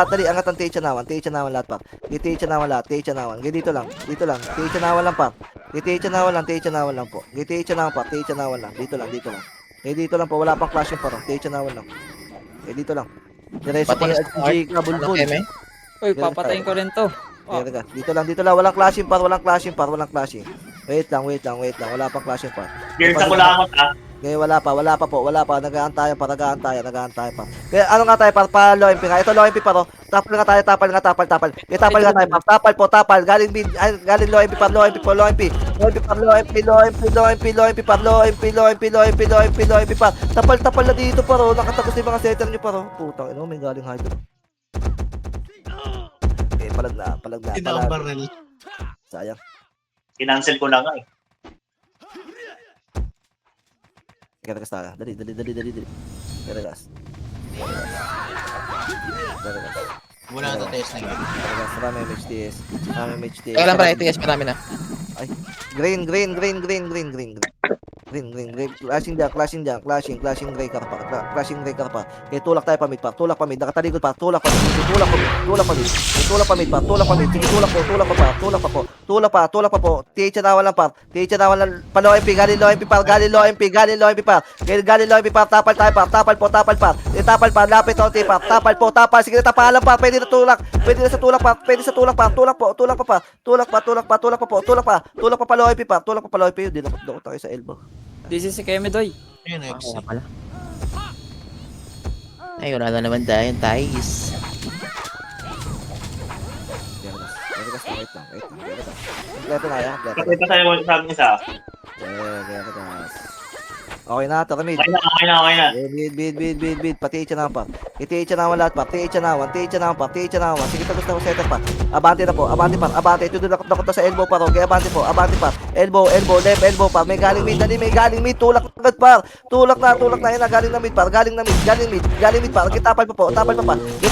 Dali, angat ang tiichanawan lahat, par. Tiichanawan lahat. Okay, dito lang. Tiichanawan lang, par. Tiichanawan lang po. Tiichanawan lang. Dito lang po. Wala pang clashing, par. Tiichanawan lang. Dito lang. Diretso pa ni LG ka, bulbul. Uy, papatayin ko rin to. Dito lang. Walang clashing, par. Wait lang. Wala pang clashing pa. Gear sa kulangot ah. Okay, wala pa. Nag-aantayan pa. Kaya ano nga tayo, pa low MP nga. Ito low MP pa, no? Tapal nga tayo. Tapal. Okay, tapal nga tayo, par. Tapal. Galing mid, galing low MP, par. Low MP, par. Low MP, par. Tapal na dito, par. Nakatagos yung mga setter nyo, par. Putang ino, may galing hydro. Okay, palag na. Barrel. Sayang. Kinancel ko na nga eh. Kaya tayo. Dali. Kaya gas. Wala na test na yun. Marami MHTS. Kaya lang pala, ITS marami na. Green. Clashing gray ka pa. Okay, tulak tayo pa mid. Nakatalikod pa. Tulak pa mid. Sige, tulak pa po. TH na lang pa. Low MP, galing low MP pa. Tapal tayo pa. Tapal pa. Lapit onti pa. Tapal. Sige, tapalan pa. Pwede na sa tulak pa. Tulak pa low MP pa. Hindi na tayo sa elbow. This is si Kemidoy. Ayun, X. Kaya pala. Ay, wala na naman tayo, Thais. Wait lang. Kompleto na yan. Kapit pa tayo sabi niya sa. Okay na, tara mid. Okay na. Bid. Pati na pa. Iti na lahat pa. Iti na. Sige, tagos na setter pa. Abante na po. Abante. Ito doon nakot sa elbow pa. Okay, abante pa. Elbow, left elbow pa. May galing mid. Tulak agad pa. Tulak na. Yan na. Galing na mid. Galing mid pa. Tapal pa po. Tapal pa. Sige,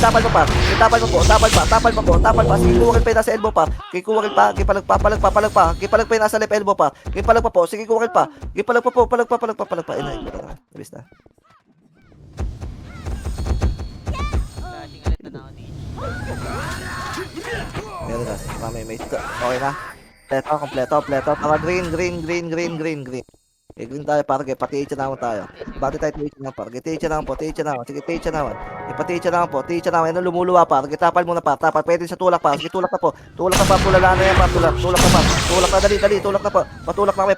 kuwakil pa. Nasa elbow pa. Kuwakil pa. Palag pa. Nasa left elbow pa. Palag pa po. Sige, kuwakil pa. Palag pa. Inay. Nabis na. Flashing ulit na ako dito. Meron na. May okay na. Kompleto. Para green. Green tayo, parang pati naman tayo. Bati tayo TH naman, parang TH naman po. Sige, TH naman. Ipati naman po. Yan ang lumuluwa, parang tapal muna pa. Tapal, pwede sa tulak pa. Sige, tulak na po. Tulak na yan pa. Tulak na, dali. Tulak na po. Patulak na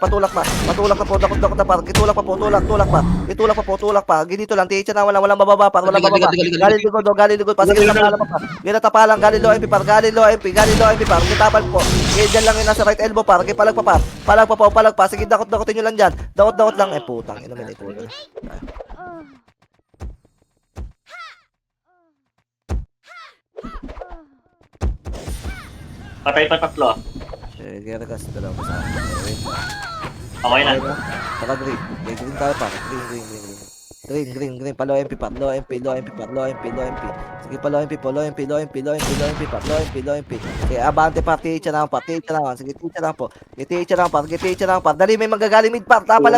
po. Dakot na, parang itulak pa. Ganito lang, TH na walang bababa, parang walang bababa. Galing ligod pa. Sige, tapalan. Galing low MP, parang parang tapal po. Diyan lang yung nasa right elbow, parang palag pa. Sige, dakotin nyo lang dyan. Daot lang. Putang ina, may puto. Patay pa tatlo. Sige, regas. Dalawa pa sa akin. Wait lang. Okay na. Saka green. Green tayo pa. Green. Palo MP pa. Low MP. Sige, palo MP pa. Low MP. Sige, abante pa. TH na naman. Sige, TH na po. Dali, may magagaling mid pa. Tapal.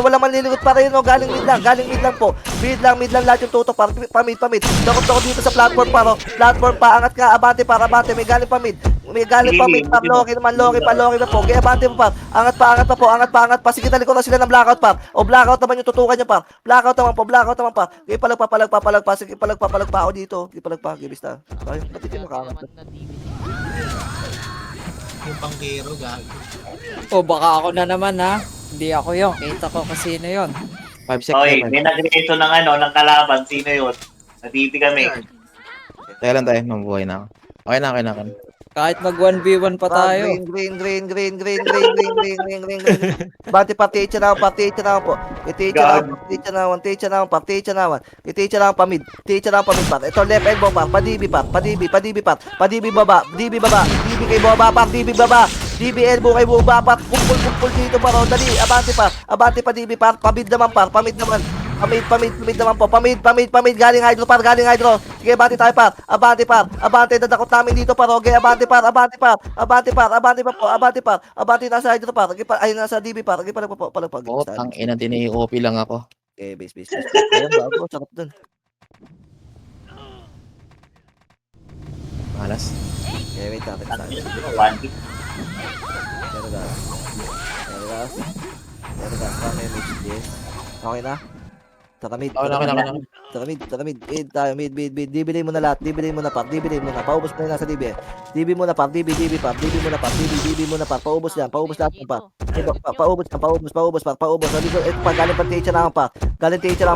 Wala manliligot pa rin. Galing mid lang po. Mid lang lahat yung tutok. Pamid. Dakot dito sa platform pa. Platform pa. Angat ka. Abante. May galing pa mid. Par. Loki na po. Kaya abante mo pa. Angat pa. Sige, talikod na sila ng blackout pa. O blackout naman yung tutukan niya pa. Blackout naman pa. Kaya palag pa. Sige, palag pa ako dito. Gibis na. Ayun, pati kayo makaangat. Yung pang-hero, gago. O baka ako na naman ha. Hindi ako yun. Kita ko kasi sino yun. 5 seconds. Okay, may nag-reto ng kalaban. Sino yun? Natipi kami. Kaya lang tayo, mabuhay na ako. Okay na. Kahit mag 1v1 pa tayo. Green. Bati pa, TH na po. TH na naman, pamid. Pa. Ito, left elbow pa. Padibi baba. DB kay baba. DB elbow kay baba pa. Kumpul dito pa. Dali, abante pa, DB pa. Pamid naman. Pamid naman po. Pamid. Galing hydro. Sige, abante tayo pa. Abante, dadakot namin dito pa. Okay, abante pa po. Abante nasa hydro pa. Ay, nasa DB pa. Palag pa. Oo, tang ina din OP lang ako. Okay, base. Ayan, bago. Sarap dun. Malas. Okay, wait lang. Pero gas. Paano yung HDS? Okay na? Tara mid, Ako na, ako na, ako na. tara mid. Mid tayo, mid. Dibili mo na lahat, dibili mo na par. Paubos mo na sa DB. DB mo na par, DB par. DB mo na par. Paubos yan, paubos lahat ng par. Paubos. Sabi ko, ito pa, galing pa teacher naman par. Galing teacher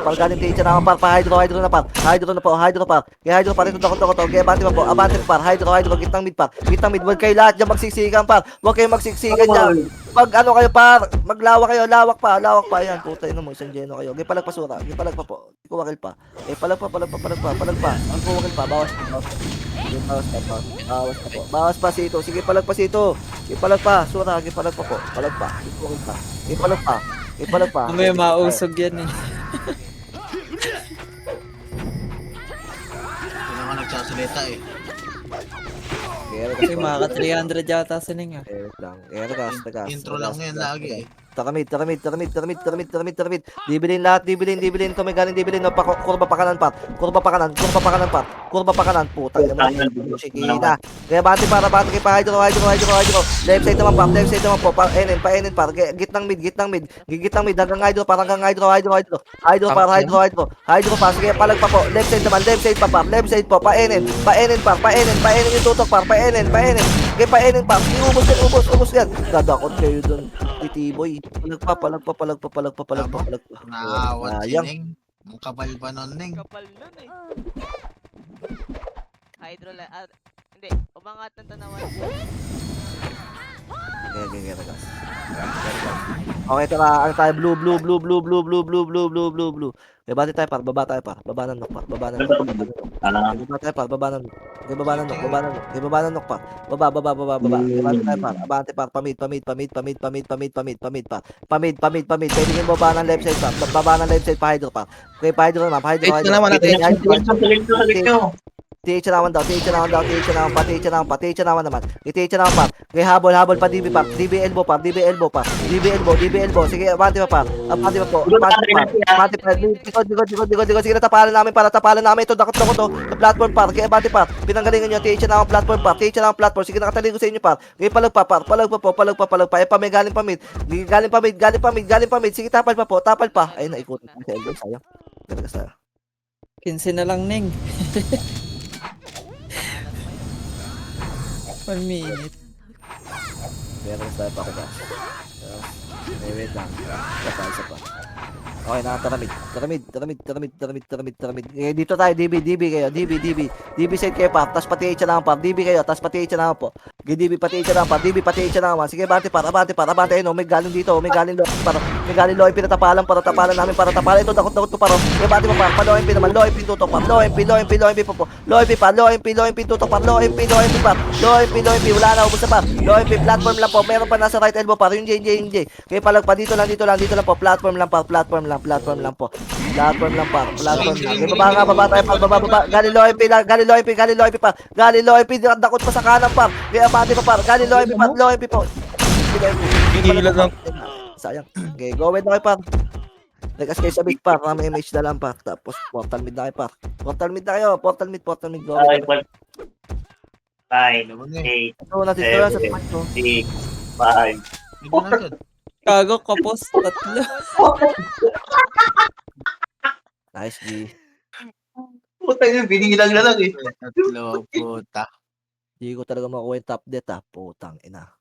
naman par. Pa-hydro na par. Hydro par. Kaya hydro par, ito dakot. Kaya abante pa po, abante pa par. Hydro, gitnang mid par. Huwag kayo lahat dyan magsiksikan par. Huwag kayo magsiksikan dyan. Pag ano kayo par, maglawak kayo, lawak pa. Yan, puta yun mo, isang geno kayo. Gipalag pa sura, gipalag pa po. Hindi ko wakil pa. Palag pa. Ang ko wakil pa, bawas pa. Bawas pa sito. Sige, palag pa sito. Gipalag pa, sura, gipalag pa po. Palag pa. Gipalag pa. May mausog yan eh. Hindi naman nagsasalita eh. Kasi maka 300 yata si Ning ah. Tagas. Intro lang yan lagi eh. Takamid. Dibilin lahat. Ito may galing dibilin. Kurba pa kanan. Puta. Sikina. Kaya bati kay pa-hydro. Left side naman po. Pa-enin par. Gitnang mid. Hanggang hydro par. Hydro par. Sige, palag pa po. Left side pa par. Left side po. Pa-enin yung tutok par. Pa-enin. Kaya pa-enin par. Ubos yan. Dadakot kayo dun. Titiboy. Palag pa. Naawat si Sayang. Ning. Ang kapal pa nun, Ning. Kapal nun eh. Hindi, umangat ng tanawan. Okay, tara. Ang tayo. Blue. Okay, bati tayo par. Baba tayo par. Baba ng nok par. Baba ng nok. Baba tayo par. Baba ng nok. Baba ng nok par. Baba. Bati tayo par. Abante par. Pamid par. Pamid. Pwede yung baba ng left side par. Baba ng left side pa hydro par. Okay, pa hydro naman. Wait na naman natin. TH naman pa. Okay, habol pa DB par. DB elbow par. Sige, abante pa par. Abante pa. Likod. Sige, tapalan namin. Ito, dakot to. Sa platform par. Okay, abante par. Pinanggalingan nyo. TH naman platform par. Sige, nakataligo sa inyo par. Okay, palag pa. Pa may galing pa mid. Sige, tapal pa. Ayun, naikutin ko sa elbow. Sayang. Galagas tayo. 15 na lang Ning. 1 minute. Meron tayo pa kita. Wait lang. Isa pa. Okay, nakataramid. Taramid. Eh, dito tayo, DB kayo. DB side kayo pa. Tas pati H na pa. DB kayo. Tas pati H na po. DB pati H na pa. Sige, abante. Ayun, may galing dito. May galing loy. Pinatapalan namin. Ito, dakot ko paro. Sige, abante pa. Paloy MP naman. Loy MP tutok pa. Loy MP po. Loy MP tutok pa. Loy MP. Wala na, ubos na pa. Loy MP, platform lang po. Meron pa nasa right elbow pa. Yung J. Kaya palag pa. Dito lang po. Platform lang po. Baba tayo pa. Gali loy MP pa. Dakot pa sa kanan pa. Kaya abante pa par. Gali loy MP po. Sayang. Okay, go ahead na kayo par. Nagkas kayo sa big par. May MH na lang par. Tapos portal mid na kayo par. Portal mid. Go ahead. 9, 8, Ito natin ito yan sa 7, point. 6, 5. Hindi na dyan. Kago kapos 3. Nice, G. Puta yun, binilang na lang eh. Tatlo, puta. Hindi ko talaga makuha yung top death, putang ina.